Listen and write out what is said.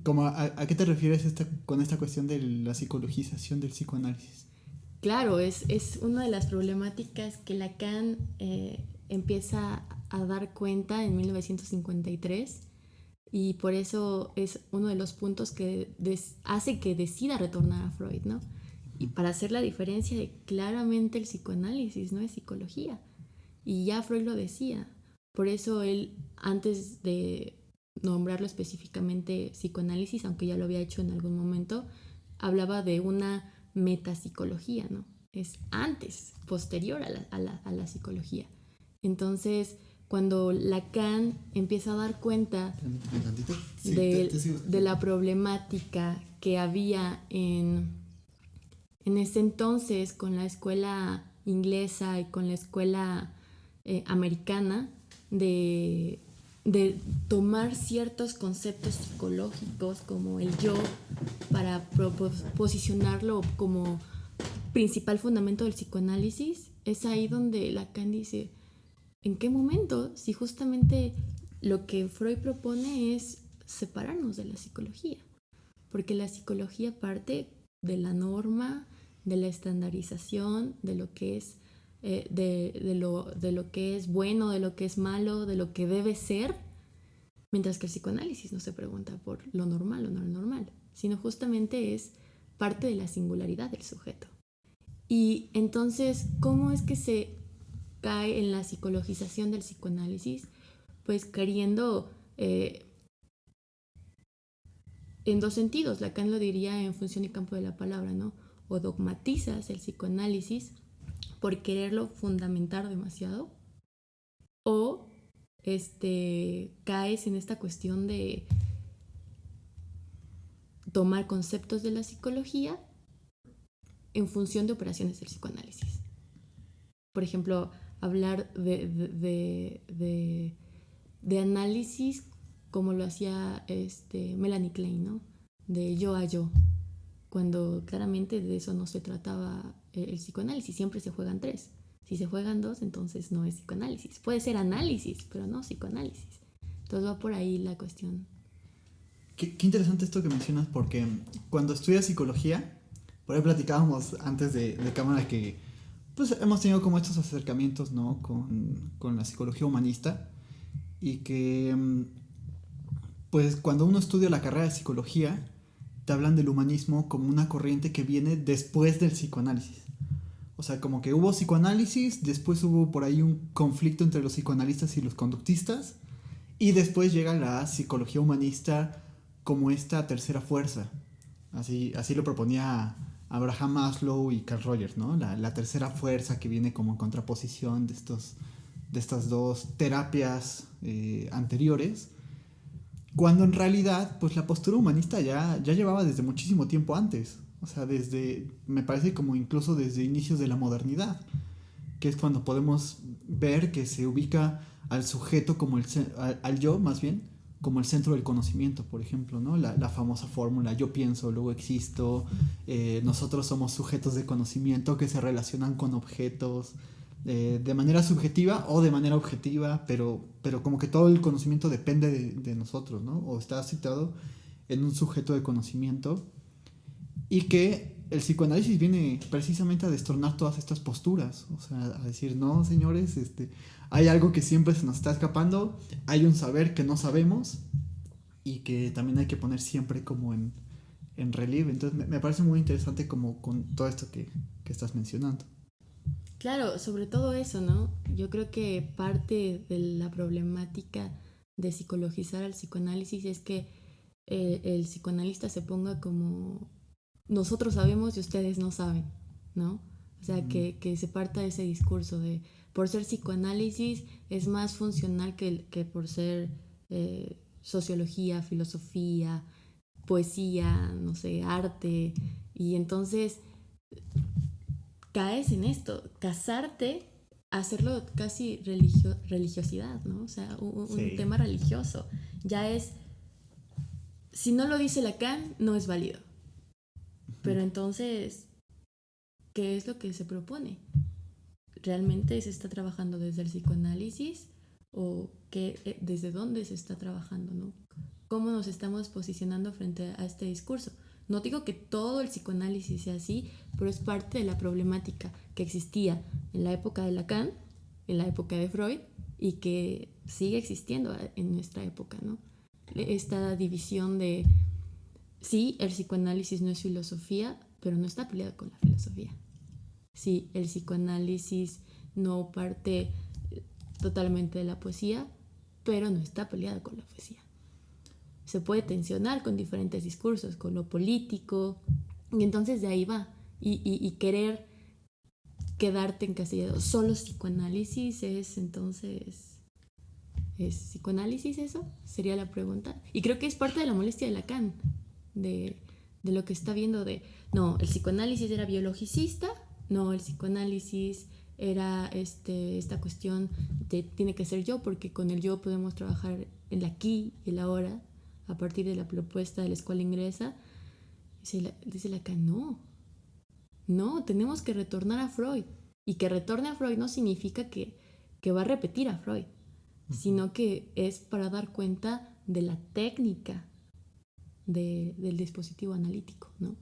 ¿A qué te refieres con esta cuestión de la psicologización del psicoanálisis? Claro, es una de las problemáticas que Lacan empieza a dar cuenta en 1953 y por eso es uno de los puntos que hace que decida retornar a Freud, ¿no? Y para hacer la diferencia de claramente el psicoanálisis no es psicología. Y ya Freud lo decía. Por eso él, antes de nombrarlo específicamente psicoanálisis, aunque ya lo había hecho en algún momento, hablaba de una metapsicología, ¿no? Es antes, posterior a la psicología. Entonces, cuando Lacan empieza a dar cuenta ¿Un tantito? Sí, de, te sigo. de la problemática que había en ese entonces con la escuela inglesa y con la escuela americana de tomar ciertos conceptos psicológicos como el yo para posicionarlo como principal fundamento del psicoanálisis, es ahí donde Lacan dice, ¿en qué momento? Si justamente lo que Freud propone es separarnos de la psicología, porque la psicología parte de la norma, de la estandarización, de lo que es de lo que es bueno, de lo que es malo, de lo que debe ser, mientras que el psicoanálisis no se pregunta por lo normal o no lo normal, sino justamente es parte de la singularidad del sujeto. Y entonces, ¿cómo es que se cae en la psicologización del psicoanálisis? Pues queriendo en dos sentidos, Lacan lo diría en función y campo de la palabra, ¿no? O dogmatizas el psicoanálisis por quererlo fundamentar demasiado, o caes en esta cuestión de tomar conceptos de la psicología en función de operaciones del psicoanálisis. Por ejemplo, hablar de análisis como lo hacía Melanie Klein, ¿no? De yo a yo, cuando claramente de eso no se trataba el psicoanálisis, siempre se juegan tres. Si se juegan dos, entonces no es psicoanálisis. Puede ser análisis, pero no psicoanálisis. Entonces va por ahí la cuestión. Qué interesante esto que mencionas, porque cuando estudias psicología, por ahí platicábamos antes de cámara que pues hemos tenido como estos acercamientos, ¿no? Con la psicología humanista y que pues cuando uno estudia la carrera de psicología, te hablan del humanismo como una corriente que viene después del psicoanálisis. O sea, como que hubo psicoanálisis, después hubo por ahí un conflicto entre los psicoanalistas y los conductistas, y después llega la psicología humanista como esta tercera fuerza. Así lo proponía Abraham Maslow y Carl Rogers, ¿no? La tercera fuerza que viene como en contraposición de estas dos terapias anteriores, cuando en realidad pues la postura humanista ya llevaba desde muchísimo tiempo antes. O sea, me parece como incluso desde inicios de la modernidad, que es cuando podemos ver que se ubica al sujeto como al yo más bien, como el centro del conocimiento, por ejemplo, ¿no? La famosa fórmula, yo pienso, luego existo, nosotros somos sujetos de conocimiento que se relacionan con objetos de manera subjetiva o de manera objetiva, pero como que todo el conocimiento depende de nosotros, ¿no? O está situado en un sujeto de conocimiento y que el psicoanálisis viene precisamente a destornar todas estas posturas, o sea, a decir, no, señores, hay algo que siempre se nos está escapando, hay un saber que no sabemos y que también hay que poner siempre como en relieve. Entonces me parece muy interesante como con todo esto que estás mencionando. Claro, sobre todo eso, ¿no? Yo creo que parte de la problemática de psicologizar al psicoanálisis es que el psicoanalista se ponga como nosotros sabemos y ustedes no saben, ¿no? O sea, que se parta de ese discurso de por ser psicoanálisis es más funcional que por ser sociología, filosofía, poesía, no sé, arte. Y entonces caes en esto, casarte, hacerlo casi religiosidad, ¿no? O sea, un Sí. tema religioso. Ya es, si no lo dice Lacan, no es válido. Pero entonces, ¿qué es lo que se propone? ¿Realmente se está trabajando desde el psicoanálisis o desde dónde se está trabajando, ¿no? cómo nos estamos posicionando frente a este discurso. No digo que todo el psicoanálisis sea así, pero es parte de la problemática que existía en la época de Lacan, en la época de Freud, y que sigue existiendo en nuestra época, ¿no? Esta división de, sí, el psicoanálisis no es filosofía, pero no está peleado con la filosofía. Sí, el psicoanálisis no parte totalmente de la poesía, pero no está peleado con la poesía. Se puede tensionar con diferentes discursos, con lo político, y entonces de ahí va. Y querer quedarte encasillado, solo psicoanálisis es entonces... ¿Es psicoanálisis eso? Sería la pregunta. Y creo que es parte de la molestia de Lacan, de lo que está viendo de, no, el psicoanálisis era biologicista, no, el psicoanálisis era esta cuestión de tiene que ser yo, porque con el yo podemos trabajar el aquí y el ahora, a partir de la propuesta de la escuela inglesa. Dice Lacan, no, tenemos que retornar a Freud. Y que retorne a Freud no significa que va a repetir a Freud, sino que es para dar cuenta de la técnica del dispositivo analítico, ¿no?